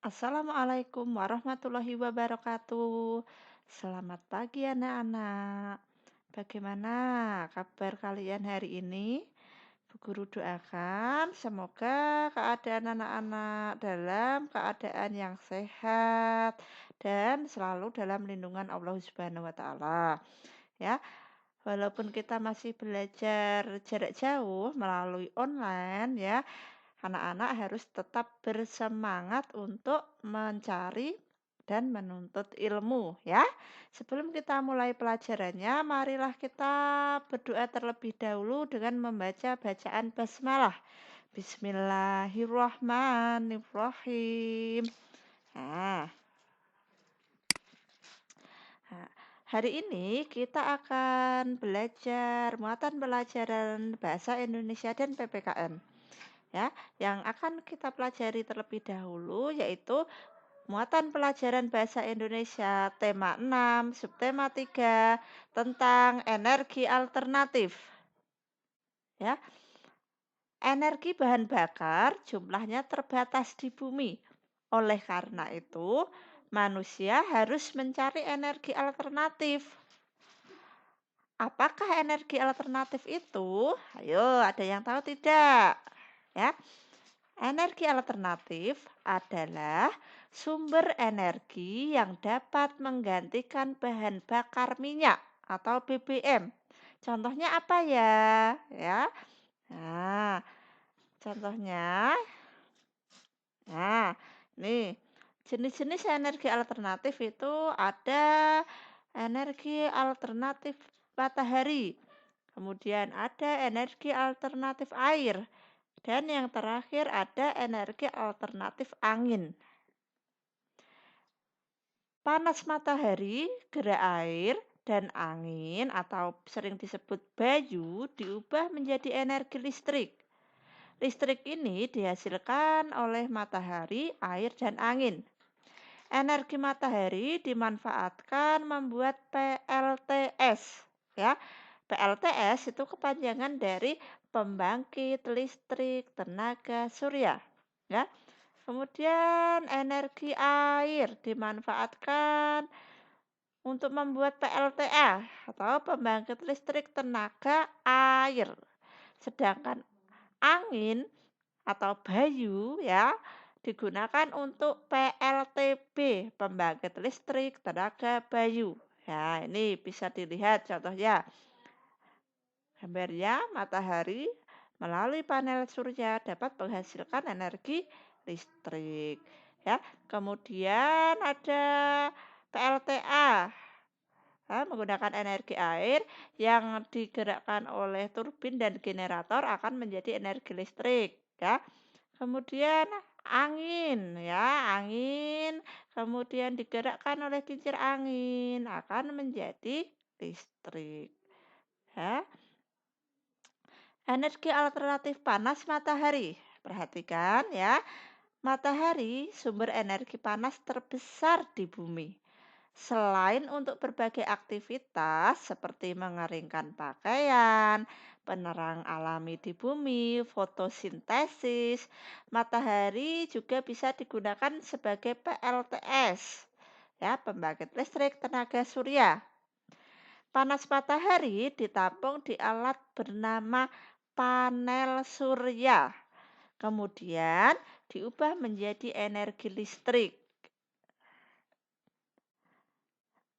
Assalamualaikum warahmatullahi wabarakatuh. Selamat pagi anak-anak. Bagaimana kabar kalian hari ini? Bu Guru doakan semoga keadaan anak-anak dalam keadaan yang sehat dan selalu dalam lindungan Allah Subhanahu wa taala. Ya, walaupun kita masih belajar jarak jauh melalui online ya, anak-anak harus tetap bersemangat untuk mencari dan menuntut ilmu ya. Sebelum kita mulai pelajarannya, marilah kita berdoa terlebih dahulu dengan membaca bacaan basmalah. Bismillahirrahmanirrahim. Nah, nah, hari ini kita akan belajar muatan pelajaran bahasa Indonesia dan PPKN. Ya, yang akan kita pelajari terlebih dahulu yaitu muatan pelajaran bahasa Indonesia tema 6, subtema 3 tentang energi alternatif. Ya, energi bahan bakar jumlahnya terbatas di bumi. Oleh karena itu, manusia harus mencari energi alternatif. Apakah energi alternatif itu? Ayo, ada yang tahu tidak? Ya, energi alternatif adalah sumber energi yang dapat menggantikan bahan bakar minyak atau BBM. Contohnya apa ya? Ya. Nah, contohnya, nah, nih jenis-jenis energi alternatif itu ada energi alternatif matahari, kemudian ada energi alternatif air, dan yang terakhir ada energi alternatif angin. Panas matahari, gerak air, dan angin atau sering disebut bayu diubah menjadi energi listrik. Listrik ini dihasilkan oleh matahari, air, dan angin. Energi matahari dimanfaatkan membuat PLTS. Ya, PLTS itu kepanjangan dari pembangkit listrik tenaga surya. Ya, kemudian energi air dimanfaatkan untuk membuat PLTA atau pembangkit listrik tenaga air. Sedangkan angin atau bayu ya digunakan untuk PLTB, pembangkit listrik tenaga bayu. Ya, ini bisa dilihat contohnya. Gambarnya matahari melalui panel surya dapat menghasilkan energi listrik. Ya, kemudian ada PLTA, menggunakan energi air yang digerakkan oleh turbin dan generator akan menjadi energi listrik. Ya, kemudian angin, ya angin, kemudian digerakkan oleh kincir angin akan menjadi listrik. Ya. Energi alternatif panas matahari. Perhatikan ya, matahari sumber energi panas terbesar di bumi. Selain untuk berbagai aktivitas seperti mengeringkan pakaian, penerang alami di bumi, fotosintesis, matahari juga bisa digunakan sebagai PLTS, ya, pembangkit listrik tenaga surya. Panas matahari ditampung di alat bernama panel surya. Kemudian diubah menjadi energi listrik.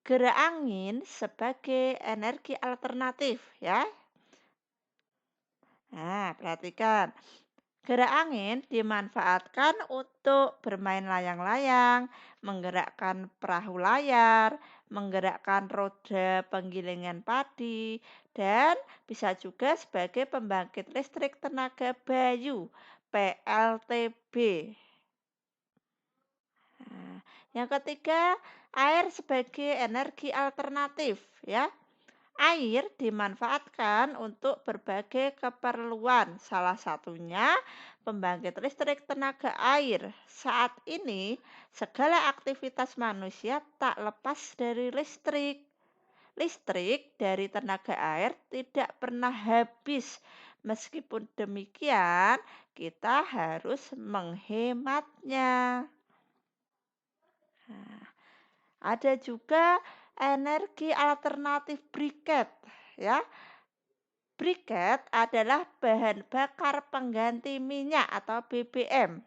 Gerak angin sebagai energi alternatif ya. Nah, perhatikan. Gerak angin dimanfaatkan untuk bermain layang-layang, menggerakkan perahu layar, menggerakkan roda penggilingan padi, dan bisa juga sebagai pembangkit listrik tenaga bayu (PLTB). Nah, yang ketiga, air sebagai energi alternatif ya. Air dimanfaatkan untuk berbagai keperluan, salah satunya pembangkit listrik tenaga air. Saat ini, segala aktivitas manusia tak lepas dari listrik. Listrik dari tenaga air tidak pernah habis. Meskipun demikian, kita harus menghematnya. Nah, ada juga energi alternatif briket ya. Briket adalah bahan bakar pengganti minyak atau BBM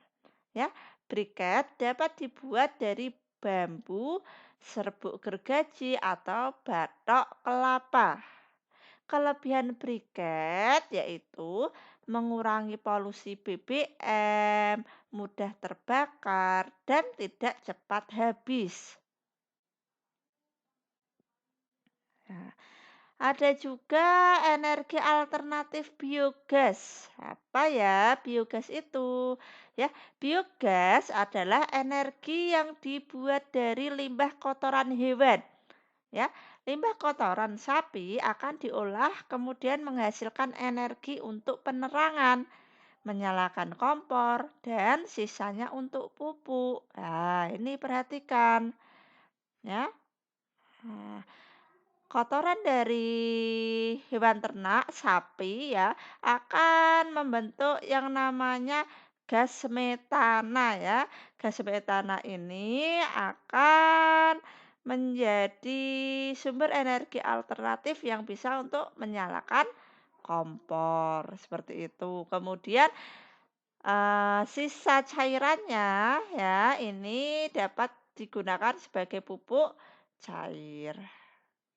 ya. Briket dapat dibuat dari bambu, serbuk gergaji atau batok kelapa. Kelebihan briket yaitu mengurangi polusi BBM, mudah terbakar, dan tidak cepat habis. Nah, ada juga energi alternatif biogas. Apa ya biogas itu? Ya, biogas adalah energi yang dibuat dari limbah kotoran hewan. Ya, limbah kotoran sapi akan diolah kemudian menghasilkan energi untuk penerangan, menyalakan kompor, dan sisanya untuk pupuk. Nah, ini perhatikan ya. Nah, kotoran dari hewan ternak, sapi ya, akan membentuk yang namanya gas metana ya. Gas metana ini akan menjadi sumber energi alternatif yang bisa untuk menyalakan kompor seperti itu. Kemudian sisa cairannya ya ini dapat digunakan sebagai pupuk cair.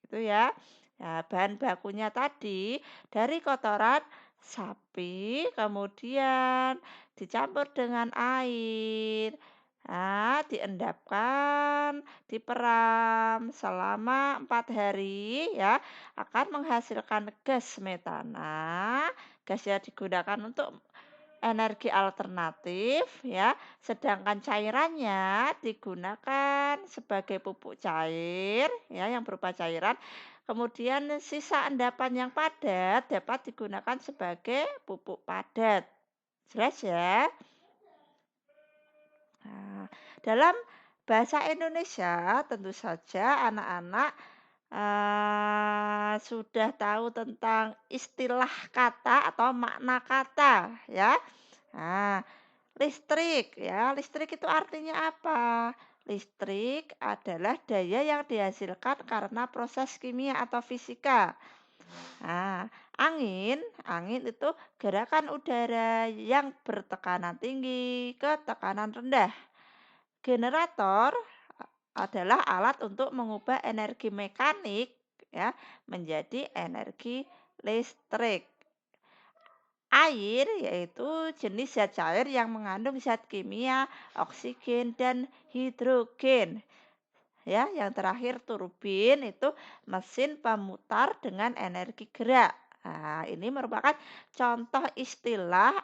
Itu ya. Nah, bahan bakunya tadi dari kotoran sapi, kemudian dicampur dengan air. Nah, diendapkan, diperam selama 4 hari ya, akan menghasilkan gas metana. Gas yang digunakan untuk energi alternatif ya, sedangkan cairannya digunakan sebagai pupuk cair ya yang berupa cairan. Kemudian sisa endapan yang padat dapat digunakan sebagai pupuk padat. Jelas ya? Nah, dalam bahasa Indonesia tentu saja anak-anak sudah tahu tentang istilah kata atau makna kata ya. Nah, listrik ya, listrik itu artinya apa? Listrik adalah daya yang dihasilkan karena proses kimia atau fisika. Nah, angin itu gerakan udara yang bertekanan tinggi ke tekanan rendah. Generator adalah alat untuk mengubah energi mekanik ya menjadi energi listrik. Air yaitu jenis zat cair yang mengandung zat kimia, oksigen, dan hidrogen. Ya, yang terakhir turbin itu mesin pemutar dengan energi gerak. Nah, ini merupakan contoh istilah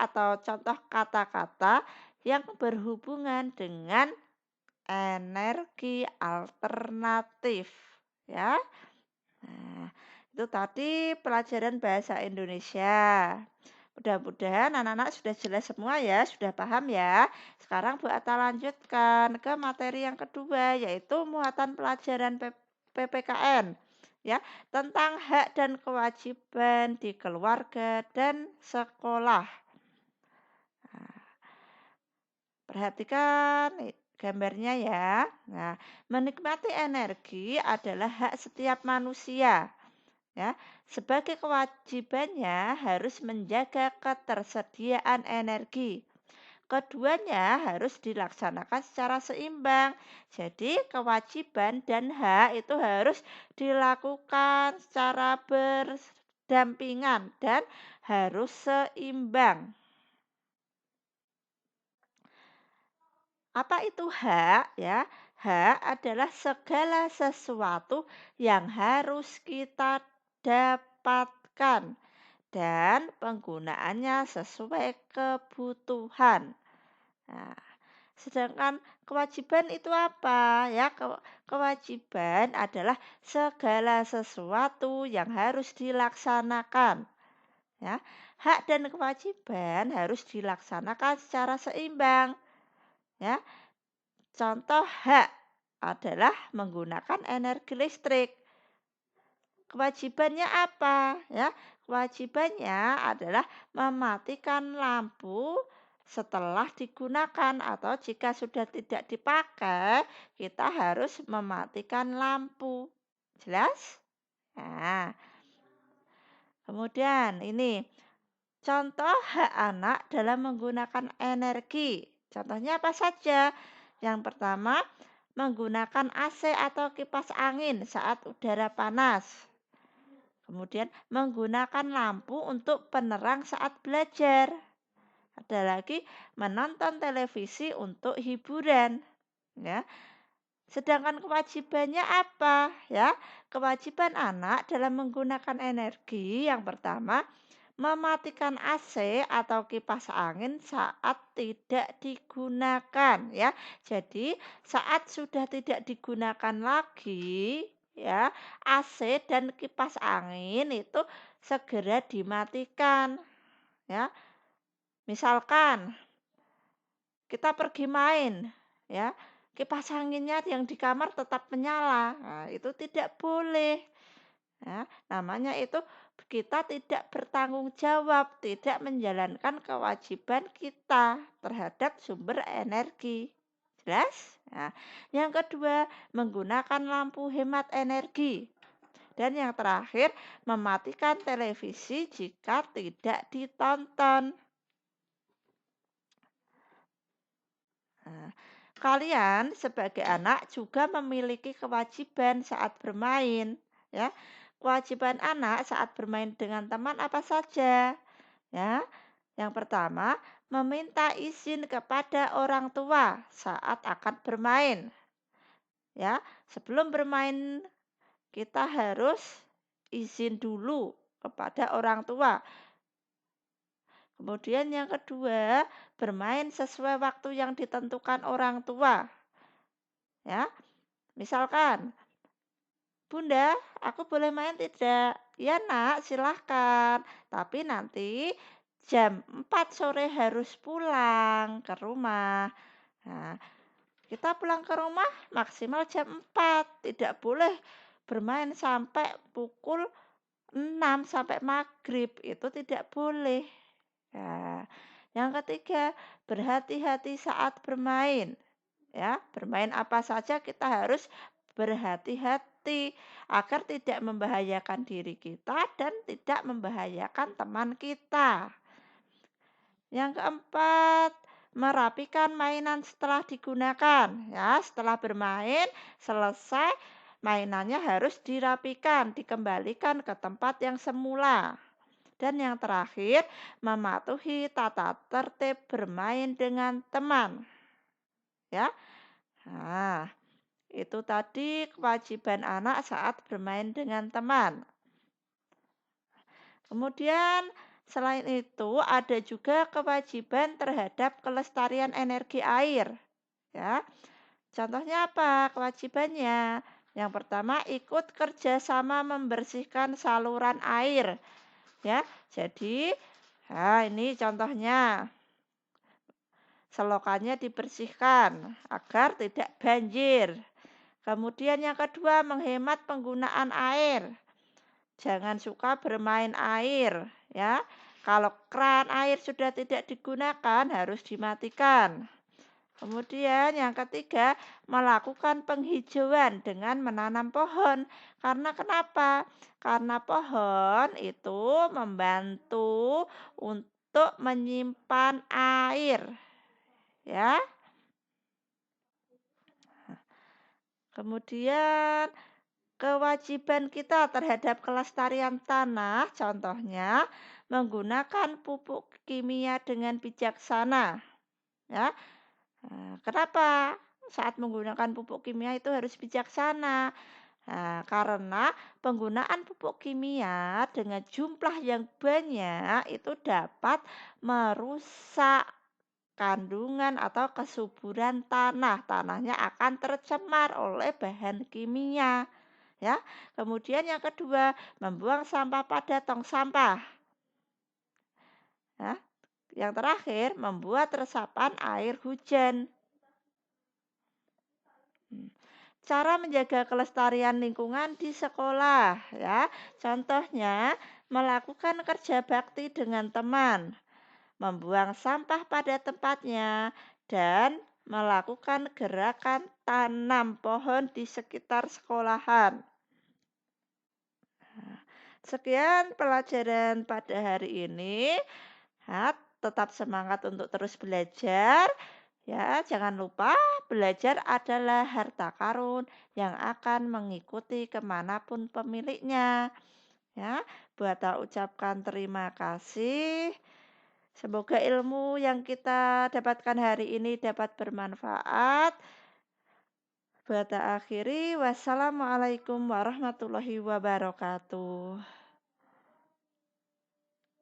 atau contoh kata-kata yang berhubungan dengan energi alternatif. Ya. Nah, itu tadi pelajaran bahasa Indonesia. Mudah-mudahan anak-anak sudah jelas semua ya, sudah paham ya. Sekarang Bu Ata lanjutkan ke materi yang kedua, yaitu muatan pelajaran PPKN. Ya, tentang hak dan kewajiban di keluarga dan sekolah. Nah, perhatikan gambarnya ya. Nah, menikmati energi adalah hak setiap manusia. Ya, sebagai kewajibannya harus menjaga ketersediaan energi. Keduanya harus dilaksanakan secara seimbang. Jadi, kewajiban dan hak itu harus dilakukan secara berdampingan dan harus seimbang. Apa itu hak ya? Hak adalah segala sesuatu yang harus kita dapatkan dan penggunaannya sesuai kebutuhan. Nah, sedangkan kewajiban itu apa? Ya, kewajiban adalah segala sesuatu yang harus dilaksanakan. Ya, hak dan kewajiban harus dilaksanakan secara seimbang. Ya, contoh hak adalah menggunakan energi listrik. Kewajibannya apa? Ya, kewajibannya adalah mematikan lampu setelah digunakan atau jika sudah tidak dipakai, kita harus mematikan lampu. Jelas? Nah, kemudian ini contoh hak anak dalam menggunakan energi. Contohnya apa saja? Yang pertama, menggunakan AC atau kipas angin saat udara panas. Kemudian, menggunakan lampu untuk penerang saat belajar. Ada lagi, menonton televisi untuk hiburan. Ya, sedangkan kewajibannya apa? Ya, kewajiban anak dalam menggunakan energi yang pertama mematikan AC atau kipas angin saat tidak digunakan ya. Jadi saat sudah tidak digunakan lagi ya, AC dan kipas angin itu segera dimatikan ya. Misalkan kita pergi main ya, kipas anginnya yang di kamar tetap menyala. Nah, itu tidak boleh. Ya, namanya itu kita tidak bertanggung jawab, tidak menjalankan kewajiban kita terhadap sumber energi. Jelas? Nah, yang kedua, menggunakan lampu hemat energi. Dan yang terakhir, mematikan televisi jika tidak ditonton. Nah, kalian sebagai anak juga memiliki kewajiban saat bermain, ya. Kewajiban anak saat bermain dengan teman apa saja? Ya. Yang pertama, meminta izin kepada orang tua saat akan bermain. Ya, sebelum bermain kita harus izin dulu kepada orang tua. Kemudian yang kedua, bermain sesuai waktu yang ditentukan orang tua. Ya, misalkan, Bunda, aku boleh main tidak? Ya nak, silahkan. Tapi nanti jam 4 sore harus pulang ke rumah. Nah, kita pulang ke rumah maksimal jam 4. Tidak boleh bermain sampai pukul 6 sampai maghrib. Itu tidak boleh. Nah, yang ketiga, berhati-hati saat bermain. Ya, bermain apa saja kita harus berhati-hati agar tidak membahayakan diri kita dan tidak membahayakan teman kita. Yang keempat, merapikan mainan setelah digunakan. Ya, setelah bermain selesai, mainannya harus dirapikan, dikembalikan ke tempat yang semula. Dan yang terakhir, mematuhi tata tertib bermain dengan teman. Ya. Nah, itu tadi kewajiban anak saat bermain dengan teman. Kemudian selain itu ada juga kewajiban terhadap kelestarian energi air. Ya, contohnya apa kewajibannya? Yang pertama ikut kerjasama membersihkan saluran air. Ya, jadi ini contohnya selokannya dibersihkan agar tidak banjir. Kemudian yang kedua menghemat penggunaan air. Jangan suka bermain air ya. Kalau keran air sudah tidak digunakan harus dimatikan. Kemudian yang ketiga, melakukan penghijauan dengan menanam pohon. Karena kenapa? Karena pohon itu membantu untuk menyimpan air. Ya. Kemudian kewajiban kita terhadap kelestarian tanah, contohnya menggunakan pupuk kimia dengan bijaksana. Ya, kenapa saat menggunakan pupuk kimia itu harus bijaksana? Nah, karena penggunaan pupuk kimia dengan jumlah yang banyak itu dapat merusak kandungan atau kesuburan tanah. Tanahnya akan tercemar oleh bahan kimia. Ya. Kemudian yang kedua, membuang sampah pada tong sampah. Ya. Yang terakhir, membuat resapan air hujan. Cara menjaga kelestarian lingkungan di sekolah, ya. Contohnya, melakukan kerja bakti dengan teman, membuang sampah pada tempatnya, dan melakukan gerakan tanam pohon di sekitar sekolahan. Sekian pelajaran pada hari ini. Tetap semangat untuk terus belajar. Ya, jangan lupa belajar adalah harta karun yang akan mengikuti kemanapun pemiliknya. Ya, buat ucapkan terima kasih. Semoga ilmu yang kita dapatkan hari ini dapat bermanfaat. Buat akhiri, wassalamualaikum warahmatullahi wabarakatuh.